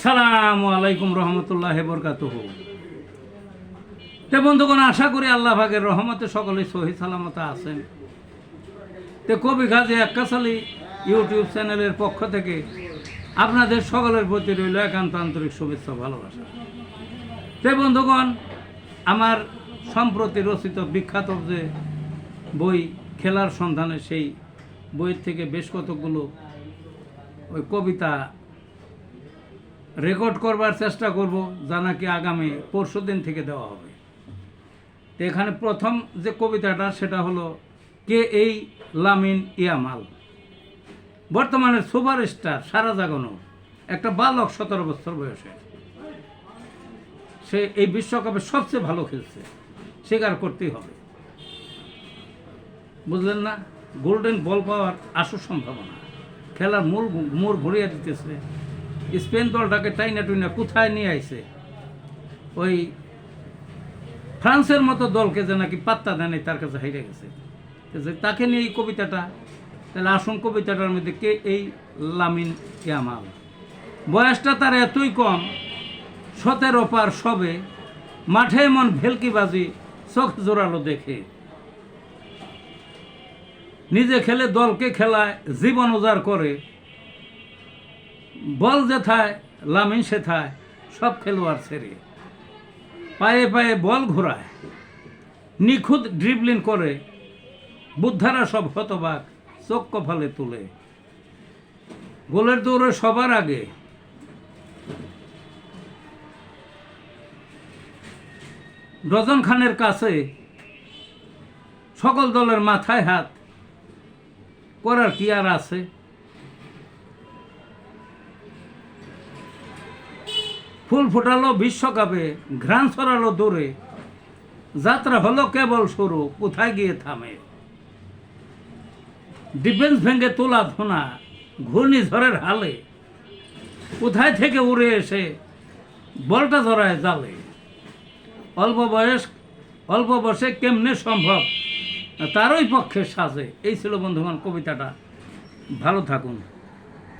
আসসালামু আলাইকুম রহমতুল্লাহি বরকাতুহু। তে বন্ধুগণ, আশা করি আল্লাহ পাকের রহমতে সকলেই সহি সালামতে আছেন। তে কবি গাজী আক্কাস আলী ইউটিউব চ্যানেলের পক্ষ থেকে আপনাদের সকলের প্রতি রইল একান্ত আন্তরিক শুভেচ্ছা ভালোবাসা। তে বন্ধুগণ, আমার সম্প্রতি রচিত বিখ্যাত যে বই খেলার সন্ধানে, সেই বইয়ের থেকে বেশ কতগুলো ওই কবিতা রেকর্ড করবার চেষ্টা করব, যা নাকি আগামী পরশুদিন থেকে দেওয়া হবে। তো এখানে প্রথম যে কবিতাটা সেটা হলো কে এই লামিন ইয়ামাল, বর্তমানের সুপারস্টার, সারা জাগানো একটা বালক, 17 বছর বয়সে। সে এই বিশ্বকাপে সবচেয়ে ভালো খেলছে, স্বীকার করতেই হবে। বুঝলেন না? গোল্ডেন বল পাওয়ার আশু সম্ভাবনা, খেলার মোড় ঘুরিয়ে দিতেছে। স্পেন দলটাকে টাইনা টুইনা কোথায় নিয়ে আইছে, ওই ফ্রান্সের মতো দলকে যে নাকি পাত্তা দেয় নাই, তার কাছে হাইরে গেছে। তাকে নিয়ে এই কবিতাটা। তাহলে আসুন কবিতাটার মধ্যে কে এই লামিন ইয়ামাল। বয়সটা তার এতই কম, 17 পার সবে, মাঠে এমন ভেলকিবাজি চোখ জোরালো দেখে। নিজে খেলে দলকে খেলায়, জীবন উজাড় করে। বল যেথায় লামিন সেথায়, সব খেলোয়াড় ছেড়ে। পায়ে পায়ে বল ঘোরায়, নিখুঁত ড্রিবলিং করে। বুদ্ধারা সব হতবাক, চোখ কপালে তুলে। গোলের দৌড়ে সবার আগে, ডজন খানের কাছে। সকল দলের মাথায় হাত, করার কি আর আছে। ফুল ফুটালো বিশ্বকাপে, ঘ্রাণ ছড়ালো দূরে। যাত্রা হলো কেবল শুরু, কোথায় গিয়ে থামে। ডিফেন্স ভেঙে তোলা ধোনা, ঘূর্ণিঝড়ের হালে। কোথায় থেকে উড়ে এসে বলটা ধরায় জালে। অল্প বয়সে কেমনে সম্ভব, তারই পক্ষে সাজে। এই ছিল বন্ধুগণ কবিতাটা। ভালো থাকুন।